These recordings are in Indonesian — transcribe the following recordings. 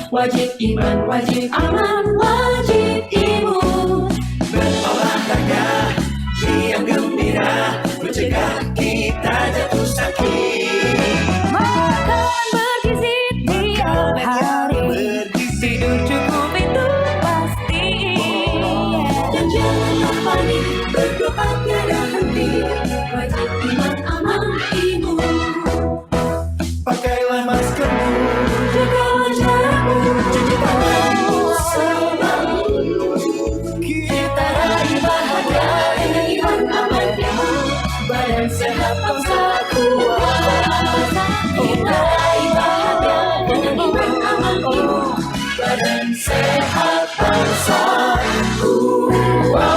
wajib iman, wajib aman, wajib imun. Berolahraga, riang gembira, mencegah kita jatuh sakit. Makan bergizi tiap hari, tidur cukup itu pasti. Dan janganlah panik, berdoa tiada henti, wajib iman, aman, imun. Pakailah maskermu, Jagalah jarakmu, cuci tanganmu selalu. Kita raih bahagia dengan iman, aman, imun. Badan sehat, bangsa kuat. Kita raih bahagia dengan iman, aman, imun. Badan sehat, bangsa kuat.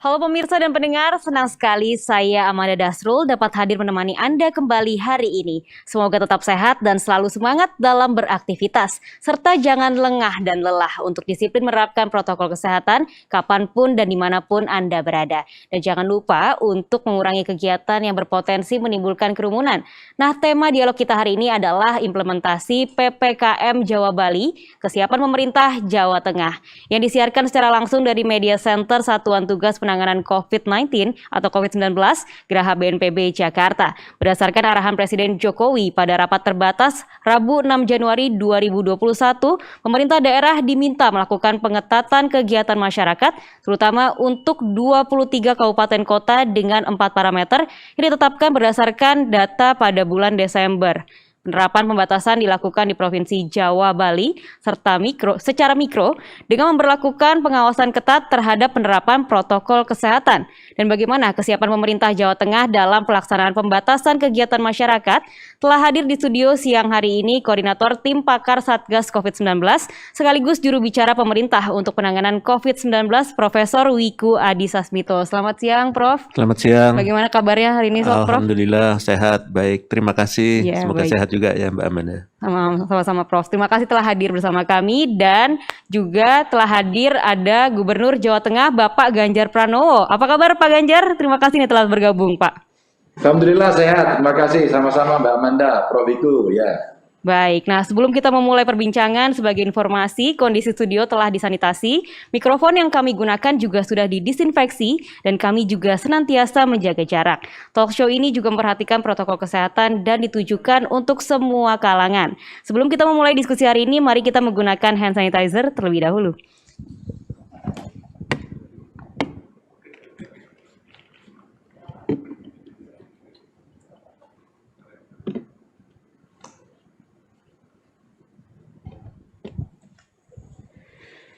Halo pemirsa dan pendengar, senang sekali saya Amanda Dasrul dapat hadir menemani Anda kembali hari ini. Semoga tetap sehat dan selalu semangat dalam beraktivitas, serta jangan lengah dan lelah untuk disiplin menerapkan protokol kesehatan kapanpun dan dimanapun Anda berada. Dan jangan lupa untuk mengurangi kegiatan yang berpotensi menimbulkan kerumunan. Nah, tema dialog kita hari ini adalah implementasi PPKM Jawa Bali, kesiapan pemerintah Jawa Tengah, yang disiarkan secara langsung dari Media Center Satuan Tugas Penanganan COVID-19 atau COVID-19 Geraha BNPB Jakarta. Berdasarkan arahan Presiden Jokowi pada rapat terbatas Rabu 6 Januari 2021, pemerintah daerah diminta melakukan pengetatan kegiatan masyarakat, terutama untuk 23 kabupaten kota dengan 4 parameter yang ditetapkan berdasarkan data pada bulan Desember. Penerapan pembatasan dilakukan di Provinsi Jawa Bali secara mikro dengan memberlakukan pengawasan ketat terhadap penerapan protokol kesehatan. Dan bagaimana kesiapan pemerintah Jawa Tengah dalam pelaksanaan pembatasan kegiatan masyarakat, telah hadir di studio siang hari ini Koordinator Tim Pakar Satgas COVID-19 sekaligus juru bicara pemerintah untuk penanganan COVID-19 Profesor Wiku Adhisa Smito. Selamat siang Prof. Selamat siang. Bagaimana kabarnya hari ini Prof? Alhamdulillah sehat, baik. Terima kasih. Ya, Semoga baik sehat juga ya Mbak Amanda. Sama-sama Prof. Terima kasih telah hadir bersama kami dan juga telah hadir ada Gubernur Jawa Tengah Bapak Ganjar Pranowo. Apa kabar Pak Ganjar? Terima kasih nih telah bergabung Pak. Alhamdulillah sehat, terima kasih sama-sama Mbak Amanda, Prof. Wiku ya. Baik, nah sebelum kita memulai perbincangan, sebagai informasi, kondisi studio telah disanitasi, mikrofon yang kami gunakan juga sudah didisinfeksi, dan kami juga senantiasa menjaga jarak. Talk show ini juga memperhatikan protokol kesehatan dan ditujukan untuk semua kalangan. Sebelum kita memulai diskusi hari ini, mari kita menggunakan hand sanitizer terlebih dahulu.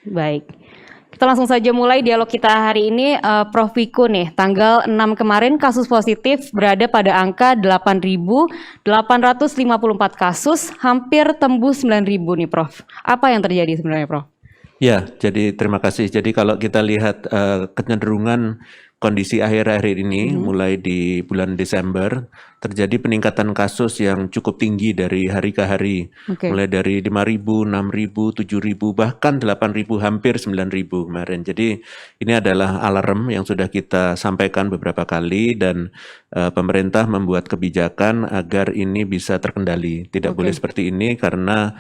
Baik, kita langsung saja mulai dialog kita hari ini. Prof. Wiku nih, tanggal 6 kemarin kasus positif berada pada angka 8.854 kasus, hampir tembus 9.000 nih Prof. Apa yang terjadi sebenarnya Prof? Ya, jadi terima kasih. Jadi kalau kita lihat kecenderungan kondisi akhir-akhir ini, mulai di bulan Desember, terjadi peningkatan kasus yang cukup tinggi dari hari ke hari. Mulai dari 5.000, 6.000, 7.000, bahkan 8.000, hampir 9.000 kemarin. Jadi ini adalah alarm yang sudah kita sampaikan beberapa kali dan pemerintah membuat kebijakan agar ini bisa terkendali. Tidak boleh seperti ini karena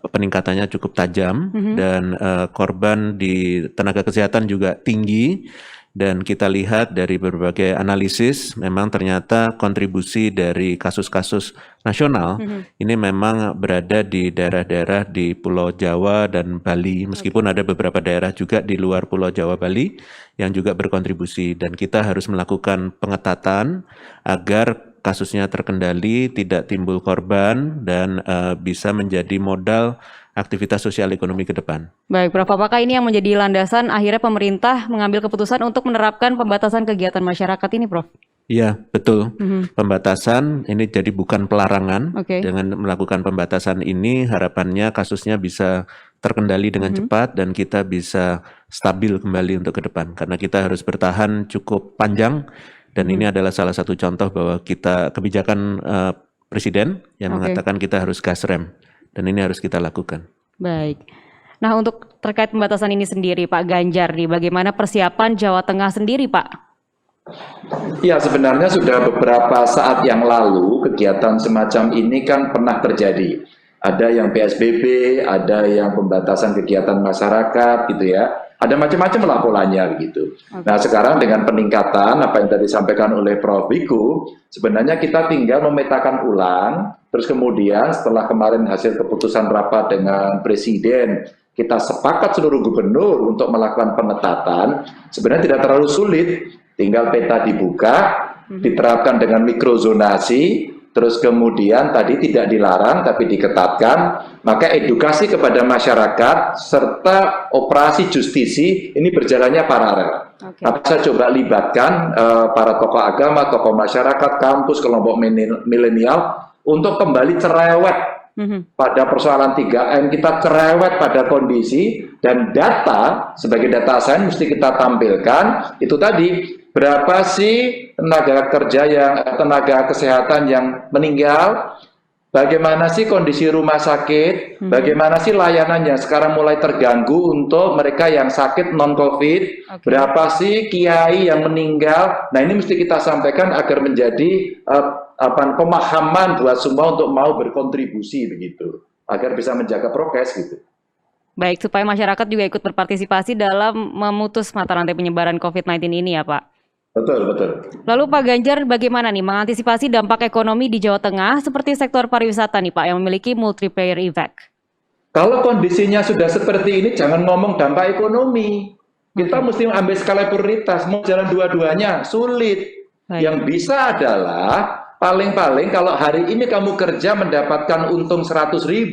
peningkatannya cukup tajam dan korban di tenaga kesehatan juga tinggi. Dan kita lihat dari berbagai analisis, memang ternyata kontribusi dari kasus-kasus nasional ini memang berada di daerah-daerah di Pulau Jawa dan Bali, meskipun ada beberapa daerah juga di luar Pulau Jawa Bali yang juga berkontribusi. Dan kita harus melakukan pengetatan agar kasusnya terkendali, tidak timbul korban, dan bisa menjadi modal aktivitas sosial ekonomi ke depan. Baik, Prof. Apakah ini yang menjadi landasan akhirnya pemerintah mengambil keputusan untuk menerapkan pembatasan kegiatan masyarakat ini, Prof? Iya, betul. Pembatasan ini jadi bukan pelarangan. Dengan melakukan pembatasan ini, harapannya kasusnya bisa terkendali dengan cepat dan kita bisa stabil kembali untuk ke depan. Karena kita harus bertahan cukup panjang dan ini adalah salah satu contoh bahwa kebijakan Presiden yang mengatakan kita harus gas rem. Dan ini harus kita lakukan. Baik. Nah, untuk terkait pembatasan ini sendiri, Pak Ganjar, nih, bagaimana persiapan Jawa Tengah sendiri, Pak? Ya, sebenarnya sudah beberapa saat yang lalu kegiatan semacam ini kan pernah terjadi. Ada yang PSBB, ada yang pembatasan kegiatan masyarakat gitu ya. Ada macam-macam lah polanya gitu. Nah, sekarang dengan peningkatan apa yang tadi disampaikan oleh Prof. Wiku, sebenarnya kita tinggal memetakan ulang, terus kemudian setelah kemarin hasil keputusan rapat dengan Presiden, kita sepakat seluruh gubernur untuk melakukan pengetatan, sebenarnya tidak terlalu sulit. Tinggal peta dibuka, diterapkan dengan mikrozonasi, terus kemudian tadi tidak dilarang tapi diketatkan, maka edukasi kepada masyarakat serta operasi justisi ini berjalannya paralel. Maka saya coba libatkan para tokoh agama, tokoh masyarakat, kampus, kelompok milenial untuk kembali cerewet pada persoalan 3M, kita cerewet pada kondisi dan data sebagai data sains mesti kita tampilkan itu tadi. Berapa sih tenaga kesehatan yang meninggal? Bagaimana sih kondisi rumah sakit? Bagaimana sih layanan yang sekarang mulai terganggu untuk mereka yang sakit non-COVID? Berapa sih kiai yang meninggal? Nah, ini mesti kita sampaikan agar menjadi pemahaman buat semua untuk mau berkontribusi begitu, agar bisa menjaga prokes gitu. Baik, supaya masyarakat juga ikut berpartisipasi dalam memutus mata rantai penyebaran COVID-19 ini ya Pak. Betul, betul. Lalu Pak Ganjar bagaimana nih mengantisipasi dampak ekonomi di Jawa Tengah seperti sektor pariwisata nih Pak yang memiliki multiplier effect? Kalau kondisinya sudah seperti ini jangan ngomong dampak ekonomi. Kita mesti ambil skala prioritas, mau jalan dua-duanya sulit. Yang bisa adalah paling-paling kalau hari ini kamu kerja mendapatkan untung 100.000,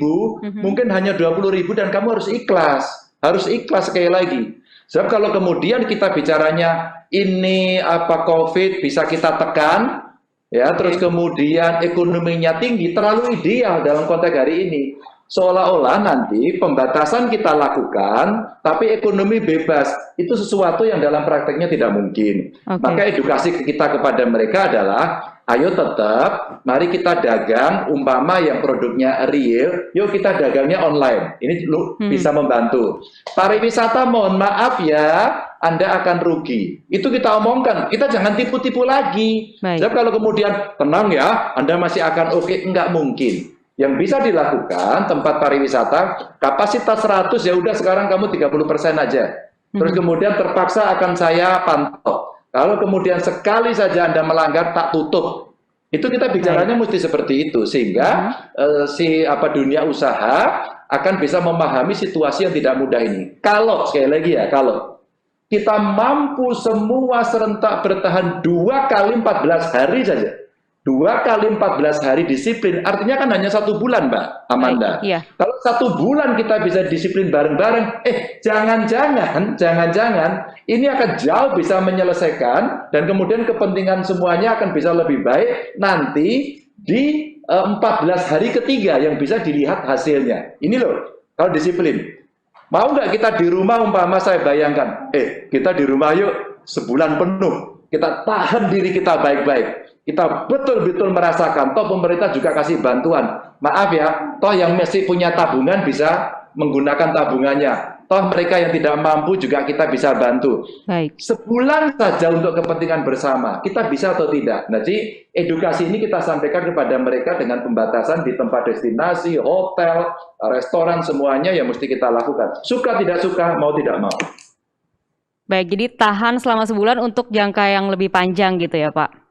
mungkin hanya 20.000 dan kamu harus ikhlas. Harus ikhlas sekali lagi. Sebab kalau kemudian kita bicaranya ini COVID bisa kita tekan, ya terus kemudian ekonominya tinggi, terlalu ideal dalam konteks hari ini. Seolah-olah nanti pembatasan kita lakukan, tapi ekonomi bebas. Itu sesuatu yang dalam prakteknya tidak mungkin. Maka edukasi kita kepada mereka adalah, ayo tetap, mari kita dagang, umpama yang produknya real, yuk kita dagangnya online. Ini bisa membantu. Pariwisata mohon maaf ya, Anda akan rugi. Itu kita omongkan, kita jangan tipu-tipu lagi. Sebab kalau kemudian, tenang ya, Anda masih akan oke, enggak mungkin. Yang bisa dilakukan tempat pariwisata kapasitas 100 ya udah sekarang kamu 30% aja. Terus kemudian terpaksa akan saya pantau. Kalau kemudian sekali saja Anda melanggar tak tutup. Itu kita bicaranya mesti seperti itu sehingga dunia usaha akan bisa memahami situasi yang tidak mudah ini. Kalau sekali lagi ya, kalau kita mampu semua serentak bertahan 2 kali 14 hari saja. 2 kali 14 hari disiplin, artinya kan hanya 1 bulan Mbak Amanda. Kalau 1 bulan kita bisa disiplin bareng-bareng, jangan-jangan ini akan jauh bisa menyelesaikan dan kemudian kepentingan semuanya akan bisa lebih baik nanti di 14 hari ketiga yang bisa dilihat hasilnya. Ini loh, kalau disiplin. Mau nggak kita di rumah umpama saya bayangkan, kita di rumah yuk sebulan penuh, kita tahan diri kita baik-baik. Kita betul-betul merasakan, toh pemerintah juga kasih bantuan. Maaf ya, toh yang masih punya tabungan bisa menggunakan tabungannya. Toh mereka yang tidak mampu juga kita bisa bantu. Sebulan saja untuk kepentingan bersama, kita bisa atau tidak. Nah, jadi edukasi ini kita sampaikan kepada mereka dengan pembatasan di tempat destinasi, hotel, restoran, semuanya yang mesti kita lakukan. Suka tidak suka, mau tidak mau. Baik, jadi tahan selama sebulan untuk jangka yang lebih panjang gitu ya Pak?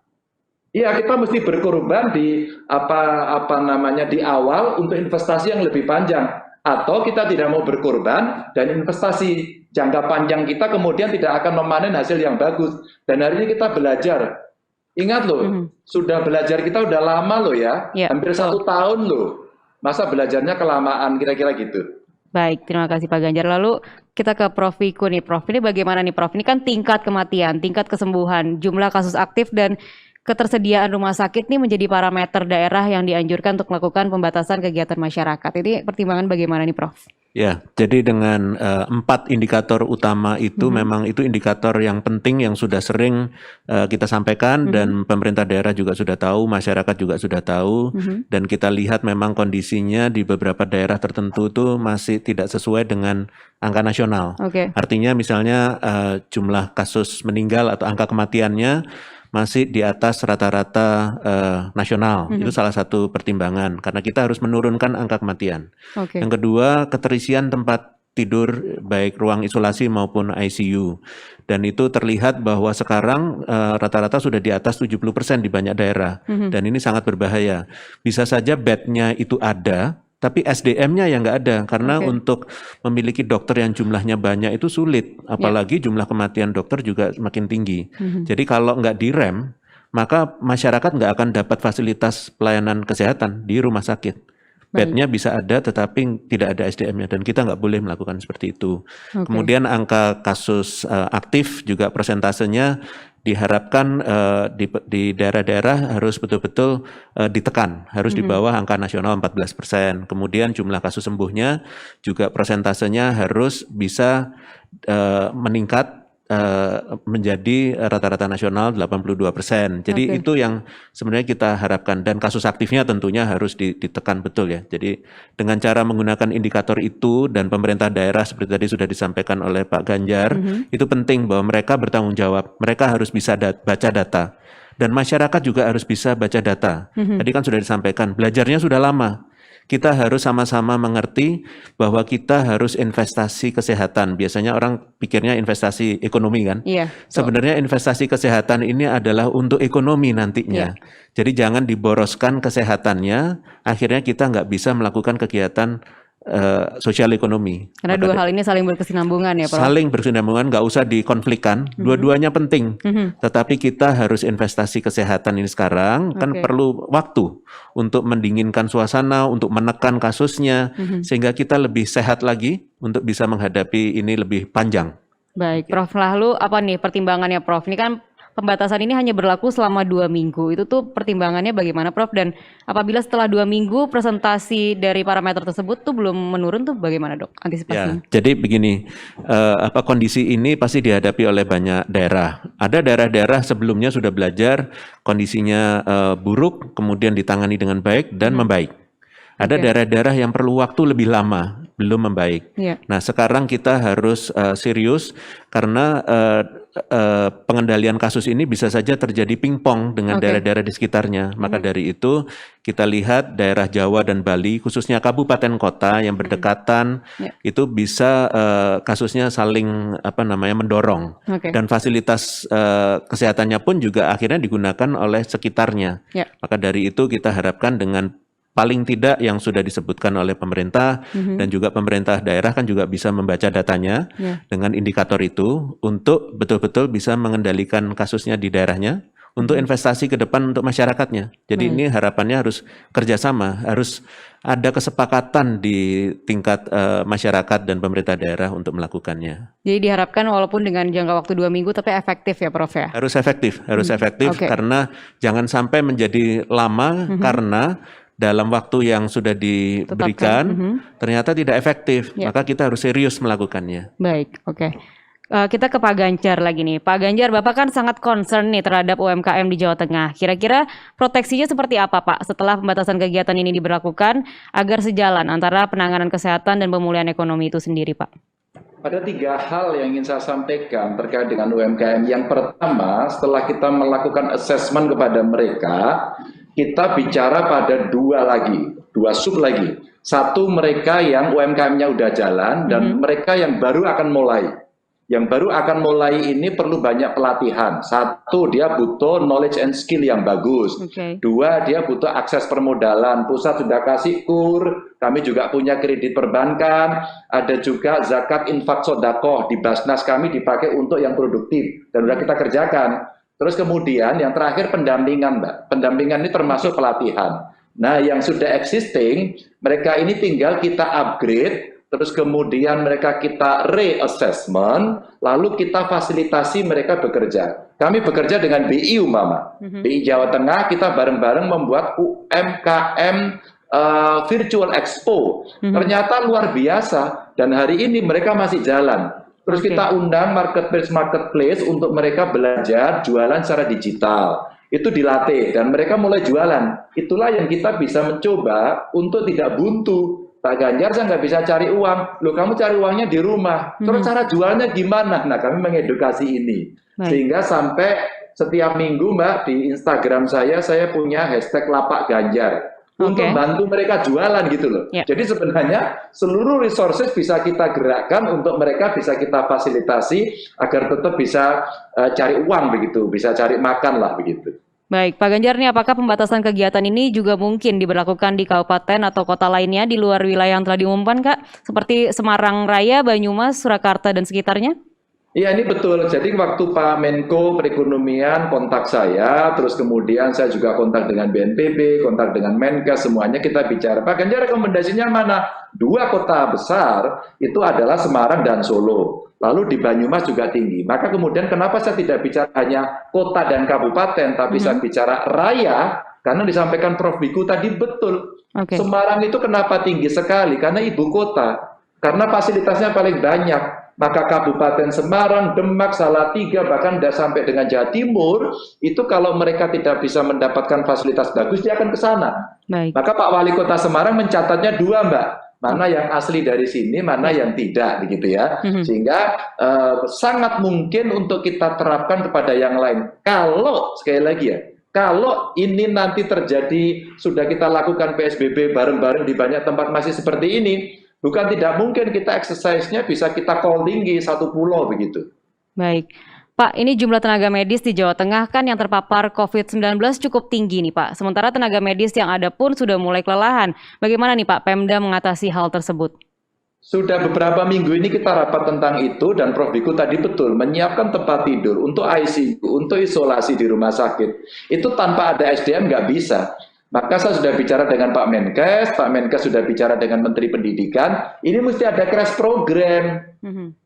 Iya, kita mesti berkorban di di awal untuk investasi yang lebih panjang, atau kita tidak mau berkorban dan investasi jangka panjang kita kemudian tidak akan memanen hasil yang bagus. Dan hari ini kita belajar, ingat loh, sudah belajar kita udah lama loh ya, hampir 1 tahun loh, masa belajarnya kelamaan, kira-kira gitu. Baik, terima kasih Pak Ganjar. Lalu kita ke Prof. Wiku nih, Prof. Ini bagaimana nih Prof? Ini kan tingkat kematian, tingkat kesembuhan, jumlah kasus aktif dan ketersediaan rumah sakit ini menjadi parameter daerah yang dianjurkan untuk melakukan pembatasan kegiatan masyarakat. Ini pertimbangan bagaimana nih Prof? Ya, jadi dengan 4 indikator utama itu memang itu indikator yang penting yang sudah sering kita sampaikan dan pemerintah daerah juga sudah tahu, masyarakat juga sudah tahu, dan kita lihat memang kondisinya di beberapa daerah tertentu itu masih tidak sesuai dengan angka nasional. Oke. Artinya misalnya jumlah kasus meninggal atau angka kematiannya masih di atas rata-rata nasional. Itu salah satu pertimbangan karena kita harus menurunkan angka kematian. Oke. Yang kedua, keterisian tempat tidur baik ruang isolasi maupun ICU. Dan itu terlihat bahwa sekarang rata-rata sudah di atas 70% di banyak daerah. Dan ini sangat berbahaya. Bisa saja bednya itu ada, tapi SDM-nya yang nggak ada, karena untuk memiliki dokter yang jumlahnya banyak itu sulit, apalagi jumlah kematian dokter juga semakin tinggi. Jadi kalau nggak direm, maka masyarakat nggak akan dapat fasilitas pelayanan kesehatan di rumah sakit. Bednya bisa ada, tetapi tidak ada SDM-nya, dan kita nggak boleh melakukan seperti itu. Kemudian angka kasus aktif juga persentasenya diharapkan di daerah-daerah harus betul-betul ditekan, harus di bawah angka nasional 14%. Kemudian jumlah kasus sembuhnya juga persentasenya harus bisa meningkat menjadi rata-rata nasional 82%. Jadi itu yang sebenarnya kita harapkan, dan kasus aktifnya tentunya harus ditekan betul ya. Jadi dengan cara menggunakan indikator itu, dan pemerintah daerah seperti tadi sudah disampaikan oleh Pak Ganjar, itu penting bahwa mereka bertanggung jawab, mereka harus bisa baca data, dan masyarakat juga harus bisa baca data. Tadi kan sudah disampaikan, belajarnya sudah lama. Kita harus sama-sama mengerti bahwa kita harus investasi kesehatan. Biasanya orang pikirnya investasi ekonomi kan. Iya. Sebenarnya investasi kesehatan ini adalah untuk ekonomi nantinya. Jadi jangan diboroskan kesehatannya, akhirnya kita nggak bisa melakukan kegiatan sosial ekonomi. Karena dua hal ini saling berkesinambungan ya, Prof. Saling berkesinambungan, nggak usah dikonflikkan. Dua-duanya penting. Tetapi kita harus investasi kesehatan ini sekarang, kan perlu waktu untuk mendinginkan suasana, untuk menekan kasusnya, sehingga kita lebih sehat lagi untuk bisa menghadapi ini lebih panjang. Baik, Prof. Lalu apa nih pertimbangannya, Prof? Ini kan pembatasan ini hanya berlaku selama 2 minggu. Itu tuh pertimbangannya bagaimana, Prof? Dan apabila setelah 2 minggu presentasi dari parameter tersebut tuh belum menurun tuh bagaimana, Dok? Antisipasinya? Ya, jadi begini, kondisi ini pasti dihadapi oleh banyak daerah. Ada daerah-daerah sebelumnya sudah belajar kondisinya buruk, kemudian ditangani dengan baik dan membaik. Ada daerah-daerah yang perlu waktu lebih lama, belum membaik. Nah, sekarang kita harus serius karena pengendalian kasus ini bisa saja terjadi pingpong dengan daerah-daerah di sekitarnya. Maka dari itu kita lihat daerah Jawa dan Bali, khususnya kabupaten kota yang berdekatan, itu bisa kasusnya saling mendorong. Dan fasilitas kesehatannya pun juga akhirnya digunakan oleh sekitarnya. Maka dari itu kita harapkan dengan paling tidak yang sudah disebutkan oleh pemerintah dan juga pemerintah daerah kan juga bisa membaca datanya dengan indikator itu untuk betul-betul bisa mengendalikan kasusnya di daerahnya untuk investasi ke depan untuk masyarakatnya. Jadi ini harapannya harus kerjasama, harus ada kesepakatan di tingkat masyarakat dan pemerintah daerah untuk melakukannya. Jadi diharapkan walaupun dengan jangka waktu 2 minggu tapi efektif ya, Prof ya? Harus efektif karena jangan sampai menjadi lama karena dalam waktu yang sudah diberikan ternyata tidak efektif, maka kita harus serius melakukannya. Baik, oke. Kita ke Pak Ganjar lagi nih. Pak Ganjar, Bapak kan sangat concern nih terhadap UMKM di Jawa Tengah. Kira-kira proteksinya seperti apa, Pak, setelah pembatasan kegiatan ini diberlakukan agar sejalan antara penanganan kesehatan dan pemulihan ekonomi itu sendiri, Pak? Ada 3 hal yang ingin saya sampaikan terkait dengan UMKM. Yang pertama, setelah kita melakukan assessment kepada mereka, kita bicara pada 2 sub lagi. Satu, mereka yang UMKM-nya udah jalan, dan mereka yang baru akan mulai. Yang baru akan mulai ini perlu banyak pelatihan. Satu, dia butuh knowledge and skill yang bagus. 2, dia butuh akses permodalan. Pusat sudah kasih KUR, kami juga punya kredit perbankan, ada juga zakat infak sodakoh di Basnas kami dipakai untuk yang produktif, dan sudah kita kerjakan. Terus kemudian yang terakhir pendampingan, Mbak. Pendampingan ini termasuk pelatihan. Nah, yang sudah existing, mereka ini tinggal kita upgrade, terus kemudian mereka kita reassessment, lalu kita fasilitasi mereka bekerja. Kami bekerja dengan BI Umpama. BI Jawa Tengah kita bareng-bareng membuat UMKM virtual expo. Ternyata luar biasa dan hari ini mereka masih jalan. Terus Oke. kita undang marketplace untuk mereka belajar jualan secara digital. Itu dilatih dan mereka mulai jualan. Itulah yang kita bisa mencoba untuk tidak buntu. Pak Ganjar, saya nggak bisa cari uang. Loh, kamu cari uangnya di rumah. Terus cara jualnya gimana? Nah, kami mengedukasi ini. Baik. Sehingga sampai setiap minggu, Mbak, di Instagram saya punya hashtag Lapak Ganjar. Untuk Oke. bantu mereka jualan gitu loh. Ya. Jadi sebenarnya seluruh resources bisa kita gerakkan untuk mereka bisa kita fasilitasi agar tetap bisa cari uang begitu, bisa cari makan lah begitu. Baik, Pak Ganjar nih apakah pembatasan kegiatan ini juga mungkin diberlakukan di kabupaten atau kota lainnya di luar wilayah yang telah diumumkan, Kak? Seperti Semarang Raya, Banyumas, Surakarta, dan sekitarnya? Iya, ini betul. Jadi waktu Pak Menko Perekonomian kontak saya, terus kemudian saya juga kontak dengan BNPB, kontak dengan Menkes, semuanya kita bicara. Pak Ganjar, rekomendasinya mana? 2 kota besar itu adalah Semarang dan Solo. Lalu di Banyumas juga tinggi. Maka kemudian kenapa saya tidak bicara hanya kota dan kabupaten, tapi saya bicara raya, karena disampaikan Prof. Wiku tadi betul. Oke. Semarang itu kenapa tinggi sekali? Karena ibu kota. Karena fasilitasnya paling banyak. Maka Kabupaten Semarang, Demak, Salatiga, bahkan sampai dengan Jawa Timur, itu kalau mereka tidak bisa mendapatkan fasilitas bagus, dia akan ke sana. Baik. Maka Pak Wali Kota Semarang mencatatnya 2, Mbak. Mana yang asli dari sini, mana yang tidak, begitu ya. Sehingga sangat mungkin untuk kita terapkan kepada yang lain. Kalau, sekali lagi ya, kalau ini nanti terjadi, sudah kita lakukan PSBB bareng-bareng di banyak tempat masih seperti ini, bukan tidak mungkin kita exercise-nya bisa kita callingi satu pulau begitu. Baik. Pak, ini jumlah tenaga medis di Jawa Tengah kan yang terpapar COVID-19 cukup tinggi nih Pak. Sementara tenaga medis yang ada pun sudah mulai kelelahan. Bagaimana nih Pak Pemda mengatasi hal tersebut? Sudah beberapa minggu ini kita rapat tentang itu dan Prof. Wiku tadi betul menyiapkan tempat tidur untuk ICU, untuk isolasi di rumah sakit. Itu tanpa ada SDM nggak bisa. Maka saya sudah bicara dengan Pak Menkes sudah bicara dengan Menteri Pendidikan, ini mesti ada crash program.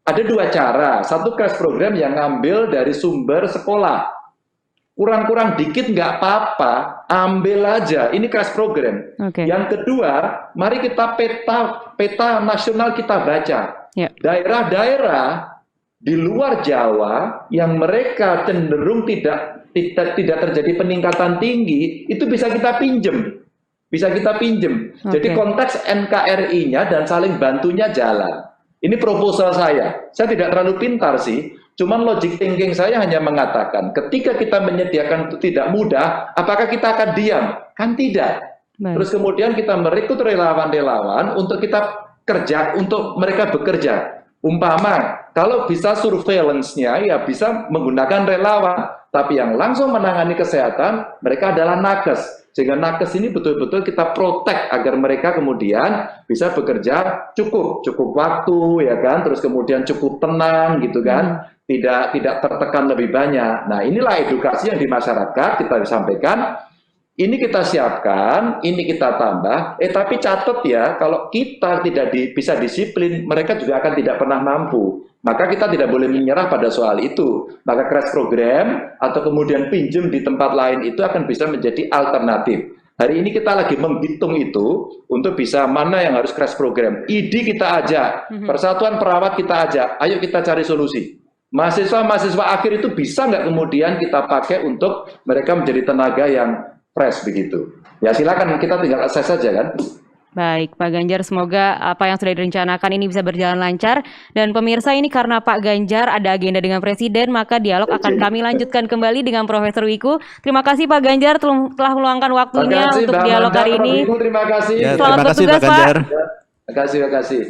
Ada 2 cara, satu crash program yang ngambil dari sumber sekolah. Kurang-kurang dikit nggak apa-apa, ambil aja, ini crash program. Oke. Yang kedua, mari kita peta nasional kita baca. Ya. Daerah-daerah di luar Jawa yang mereka cenderung tidak terjadi peningkatan tinggi, itu bisa kita pinjem. Jadi Oke. konteks NKRI-nya dan saling bantunya jalan. Ini proposal saya. Saya tidak terlalu pintar sih, cuman logic thinking saya hanya mengatakan, ketika kita menyediakan itu tidak mudah, apakah kita akan diam? Kan tidak. Baik. Terus kemudian kita merekrut relawan-relawan untuk kita kerja, untuk mereka bekerja. Umpama, kalau bisa surveillance-nya ya bisa menggunakan relawan, tapi yang langsung menangani kesehatan mereka adalah nakes. Sehingga nakes ini betul-betul kita protect agar mereka kemudian bisa bekerja cukup waktu ya kan, terus kemudian cukup tenang gitu kan, tidak tertekan lebih banyak. Nah, inilah edukasi yang di masyarakat kita sampaikan. Ini kita siapkan, ini kita tambah. Tapi catat ya, kalau kita tidak bisa disiplin, mereka juga akan tidak pernah mampu. Maka kita tidak boleh menyerah pada soal itu. Maka crash program atau kemudian pinjam di tempat lain itu akan bisa menjadi alternatif. Hari ini kita lagi menghitung itu untuk bisa mana yang harus crash program. ID kita ajak, Persatuan Perawat kita ajak. Ayo kita cari solusi. Mahasiswa akhir itu bisa nggak kemudian kita pakai untuk mereka menjadi tenaga yang fresh begitu. Ya silakan, kita tinggal akses saja kan. Baik, Pak Ganjar, semoga apa yang sudah direncanakan ini bisa berjalan lancar. Dan pemirsa, ini karena Pak Ganjar ada agenda dengan Presiden, maka dialog akan kami lanjutkan kembali dengan Profesor Wiku. Terima kasih Pak Ganjar telah meluangkan waktunya untuk dialog hari ini. Terima kasih. Ya, Selamat terima kasih bertugas, Pak Ganjar. Terima kasih.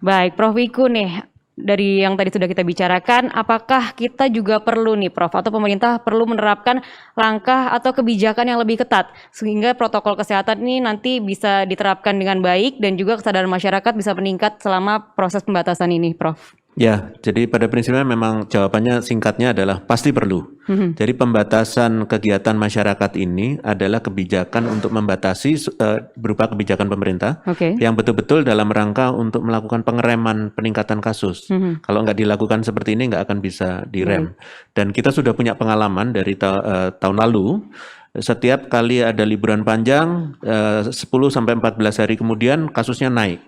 Baik, Prof Wiku nih, dari yang tadi sudah kita bicarakan, apakah kita juga perlu nih Prof, atau pemerintah perlu menerapkan langkah atau kebijakan yang lebih ketat sehingga protokol kesehatan ini nanti bisa diterapkan dengan baik dan juga kesadaran masyarakat bisa meningkat selama proses pembatasan ini, Prof? Ya, jadi pada prinsipnya memang jawabannya singkatnya adalah pasti perlu. Jadi pembatasan kegiatan masyarakat ini adalah kebijakan untuk membatasi berupa kebijakan pemerintah Oke. yang betul-betul dalam rangka untuk melakukan pengereman peningkatan kasus. Kalau nggak dilakukan seperti ini nggak akan bisa direm. Dan kita sudah punya pengalaman dari tahun lalu. setiap kali ada liburan panjang 10 sampai 14 hari kemudian kasusnya naik.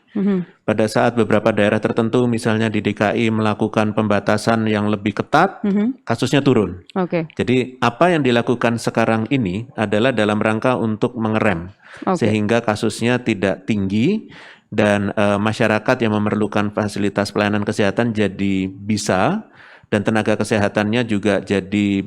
Pada saat beberapa daerah tertentu misalnya di DKI melakukan pembatasan yang lebih ketat, kasusnya turun. Oke. Jadi apa yang dilakukan sekarang ini adalah dalam rangka untuk mengerem sehingga kasusnya tidak tinggi dan masyarakat yang memerlukan fasilitas pelayanan kesehatan jadi bisa, dan tenaga kesehatannya juga jadi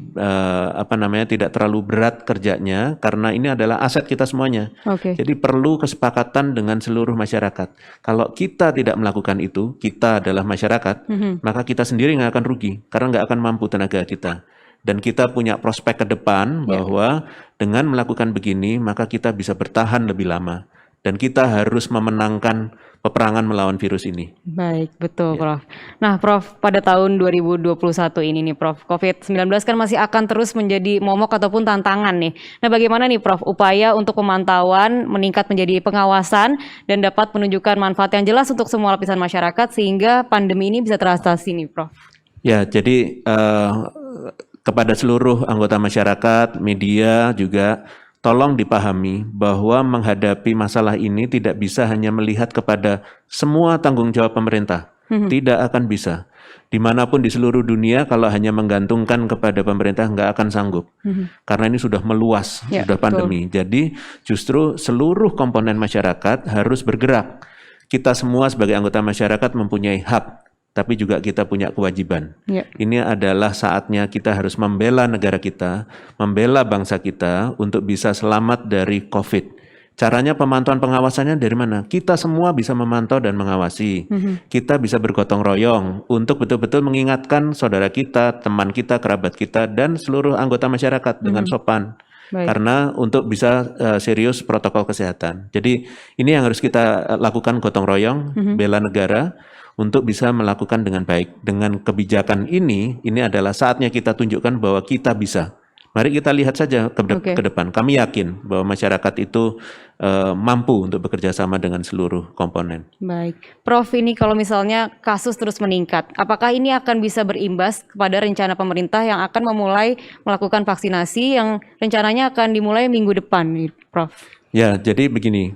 tidak terlalu berat kerjanya karena ini adalah aset kita semuanya. Jadi perlu kesepakatan dengan seluruh masyarakat. Kalau kita tidak melakukan itu, kita adalah masyarakat, maka kita sendiri nggak akan rugi karena nggak akan mampu tenaga kita. Dan kita punya prospek ke depan bahwa dengan melakukan begini maka kita bisa bertahan lebih lama. Dan kita harus memenangkan peperangan melawan virus ini. Baik, betul Prof. Nah Prof, pada tahun 2021 ini nih Prof, COVID-19 kan masih akan terus menjadi momok ataupun tantangan nih. Nah bagaimana nih Prof, upaya untuk pemantauan meningkat menjadi pengawasan dan dapat menunjukkan manfaat yang jelas untuk semua lapisan masyarakat sehingga pandemi ini bisa teratasi nih Prof? Ya, jadi kepada seluruh anggota masyarakat, media juga, tolong dipahami bahwa menghadapi masalah ini tidak bisa hanya melihat kepada semua tanggung jawab pemerintah. Tidak akan bisa. Dimanapun di seluruh dunia kalau hanya menggantungkan kepada pemerintah nggak akan sanggup. Karena ini sudah meluas, sudah pandemi. Jadi justru seluruh komponen masyarakat harus bergerak. Kita semua sebagai anggota masyarakat mempunyai hak, tapi juga kita punya kewajiban. Ini adalah saatnya kita harus membela negara kita, membela bangsa kita untuk bisa selamat dari COVID. Caranya pemantauan pengawasannya dari mana? Kita semua bisa memantau dan mengawasi. Kita bisa bergotong royong untuk betul-betul mengingatkan saudara kita, teman kita, kerabat kita, dan seluruh anggota masyarakat dengan sopan. Karena untuk bisa serius protokol kesehatan. Jadi ini yang harus kita lakukan, gotong royong, bela negara, untuk bisa melakukan dengan baik. Dengan kebijakan ini adalah saatnya kita tunjukkan bahwa kita bisa. Mari kita lihat saja ke depan. Kami yakin bahwa masyarakat itu mampu untuk bekerja sama dengan seluruh komponen. Baik. Prof, ini kalau misalnya kasus terus meningkat, apakah ini akan bisa berimbas kepada rencana pemerintah yang akan memulai melakukan vaksinasi yang rencananya akan dimulai minggu depan, Prof? Ya, jadi begini.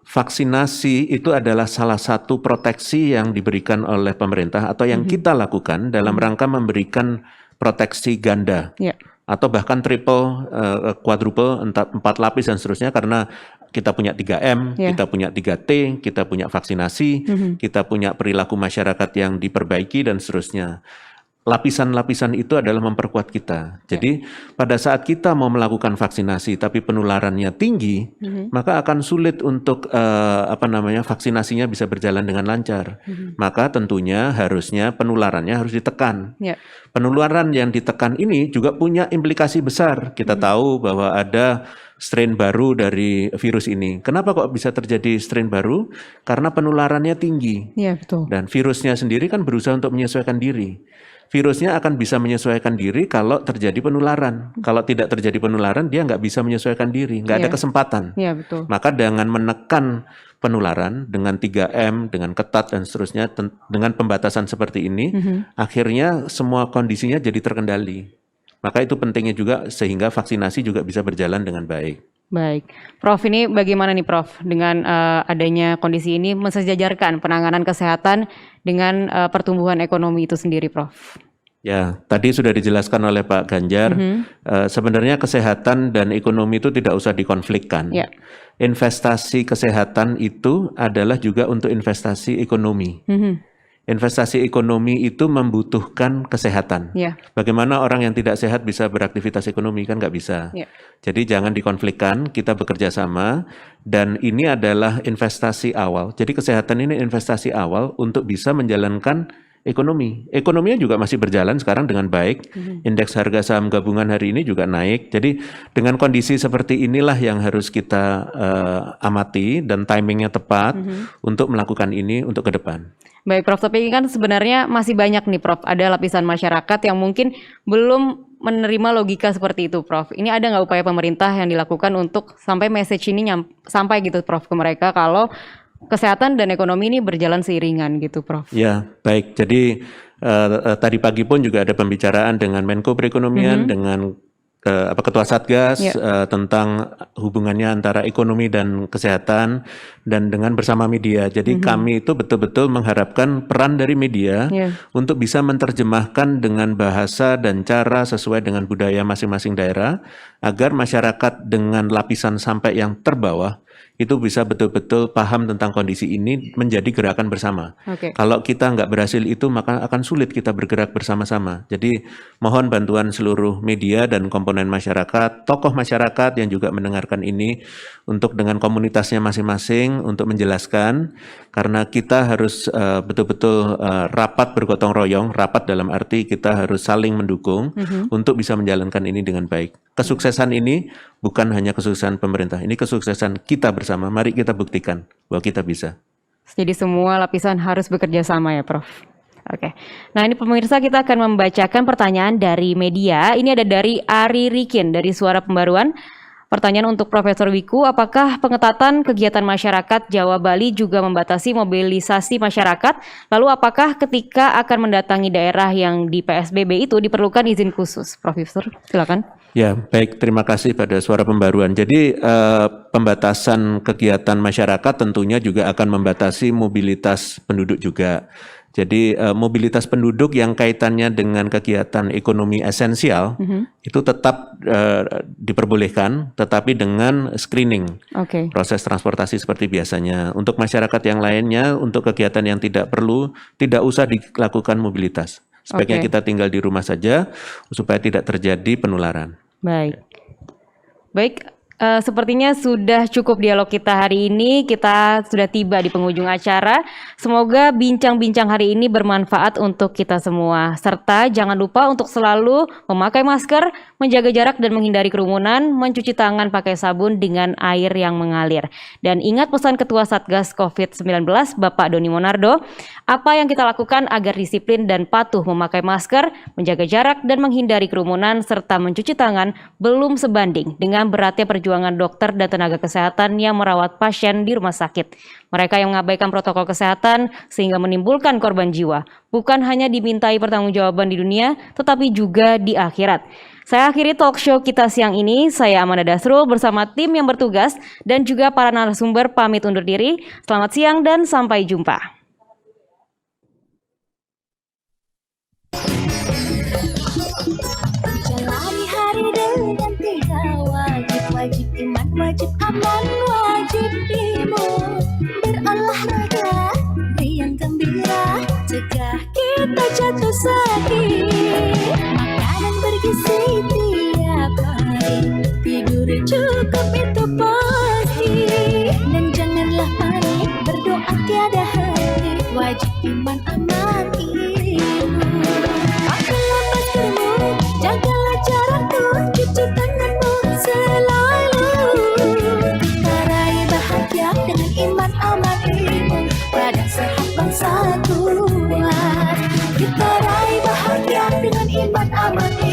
Vaksinasi itu adalah salah satu proteksi yang diberikan oleh pemerintah atau yang kita lakukan dalam rangka memberikan proteksi ganda atau bahkan triple, quadruple, 4 lapis dan seterusnya karena kita punya 3M, kita punya 3T, kita punya vaksinasi, kita punya perilaku masyarakat yang diperbaiki dan seterusnya. Lapisan-lapisan itu adalah memperkuat kita. Jadi pada saat kita mau melakukan vaksinasi tapi penularannya tinggi, maka akan sulit untuk vaksinasinya bisa berjalan dengan lancar. Maka tentunya harusnya penularannya harus ditekan. Penularan yang ditekan ini juga punya implikasi besar. Kita tahu bahwa ada strain baru dari virus ini. Kenapa kok bisa terjadi strain baru? Karena penularannya tinggi. Dan virusnya sendiri kan berusaha untuk menyesuaikan diri. Virusnya akan bisa menyesuaikan diri kalau terjadi penularan. Kalau tidak terjadi penularan, dia nggak bisa menyesuaikan diri, nggak ada kesempatan. Maka dengan menekan penularan, dengan 3M, dengan ketat dan seterusnya, dengan pembatasan seperti ini, akhirnya semua kondisinya jadi terkendali. Maka itu pentingnya juga sehingga vaksinasi juga bisa berjalan dengan baik. Baik, Prof, ini bagaimana nih Prof dengan adanya kondisi ini mensejajarkan penanganan kesehatan dengan pertumbuhan ekonomi itu sendiri, Prof? Ya, tadi sudah dijelaskan oleh Pak Ganjar, sebenarnya kesehatan dan ekonomi itu tidak usah dikonflikkan. Investasi kesehatan itu adalah juga untuk investasi ekonomi. Investasi ekonomi itu membutuhkan kesehatan. Bagaimana orang yang tidak sehat bisa beraktivitas ekonomi, kan nggak bisa. Jadi jangan dikonflikkan, kita bekerja sama, dan ini adalah investasi awal. Jadi kesehatan ini investasi awal untuk bisa menjalankan ekonomi. Ekonominya juga masih berjalan sekarang dengan baik. Indeks harga saham gabungan hari ini juga naik. Jadi dengan kondisi seperti inilah yang harus kita amati dan timingnya tepat untuk melakukan ini untuk ke depan. Baik Prof, tapi ini kan sebenarnya masih banyak nih Prof, ada lapisan masyarakat yang mungkin belum menerima logika seperti itu Prof. Ini ada nggak upaya pemerintah yang dilakukan untuk sampai message ini sampai gitu Prof ke mereka kalau kesehatan dan ekonomi ini berjalan seiringan gitu Prof? Ya, baik. Jadi tadi pagi pun juga ada pembicaraan dengan Menko Perekonomian, dengan Ketua Satgas Ya. tentang hubungannya antara ekonomi dan kesehatan dan dengan bersama media. Jadi kami itu betul-betul mengharapkan peran dari media Ya. untuk bisa menerjemahkan dengan bahasa dan cara sesuai dengan budaya masing-masing daerah agar masyarakat dengan lapisan sampai yang terbawah itu bisa betul-betul paham tentang kondisi ini menjadi gerakan bersama. Oke. Kalau kita nggak berhasil itu maka akan sulit kita bergerak bersama-sama. Jadi mohon bantuan seluruh media dan komponen masyarakat, tokoh masyarakat yang juga mendengarkan ini untuk dengan komunitasnya masing-masing untuk menjelaskan karena kita harus betul-betul rapat bergotong royong, rapat dalam arti kita harus saling mendukung untuk bisa menjalankan ini dengan baik. Kesuksesan ini bukan hanya kesuksesan pemerintah, ini kesuksesan kita bersama. Mari kita buktikan bahwa kita bisa. Jadi semua lapisan harus bekerja sama ya, Prof. Oke. Nah, ini pemirsa kita akan membacakan pertanyaan dari media. Ini ada dari Ari Rikin dari Suara Pembaruan. Pertanyaan untuk Profesor Wiku, apakah pengetatan kegiatan masyarakat Jawa Bali juga membatasi mobilisasi masyarakat? Lalu apakah ketika akan mendatangi daerah yang di PSBB itu diperlukan izin khusus? Profesor, silakan. Ya, baik. Terima kasih pada Suara Pembaruan. Jadi pembatasan kegiatan masyarakat tentunya juga akan membatasi mobilitas penduduk juga. Jadi mobilitas penduduk yang kaitannya dengan kegiatan ekonomi esensial itu tetap diperbolehkan, tetapi dengan screening. Oke. Proses transportasi seperti biasanya. Untuk masyarakat yang lainnya, untuk kegiatan yang tidak perlu, tidak usah dilakukan mobilitas. Sebaiknya Oke. kita tinggal di rumah saja supaya tidak terjadi penularan. Baik. Baik, sepertinya sudah cukup dialog kita hari ini. Kita sudah tiba di penghujung acara. Semoga bincang-bincang hari ini bermanfaat untuk kita semua. Serta jangan lupa untuk selalu memakai masker, menjaga jarak dan menghindari kerumunan, mencuci tangan pakai sabun dengan air yang mengalir. Dan ingat pesan Ketua Satgas COVID-19, Bapak Doni Monardo, apa yang kita lakukan agar disiplin dan patuh memakai masker, menjaga jarak dan menghindari kerumunan, serta mencuci tangan belum sebanding dengan beratnya perjuangan dokter dan tenaga kesehatan yang merawat pasien di rumah sakit. Mereka yang mengabaikan protokol kesehatan sehingga menimbulkan korban jiwa, bukan hanya dimintai pertanggungjawaban di dunia, tetapi juga di akhirat. Saya akhiri talk show kita siang ini. Saya Amanda Dasrul bersama tim yang bertugas dan juga para narasumber pamit undur diri. Selamat siang dan sampai jumpa. Jalani hari dengan tiga wajib, wajib iman, wajib aman, wajib imun. Berolahraga, riang gembira, cegah kita jatuh sakit. Makanan bergizi tiap hari, tidur cukup itu pasti. Dan janganlah panik, berdoa tiada henti, wajib iman, aman, imun. Pakailah maskermu, jagalah jarakmu, cuci tanganmu selalu. Kita raih bahagia dengan iman, aman, imun, badan sehat bangsa kuat. Kita raih bahagia dengan iman, aman, imun.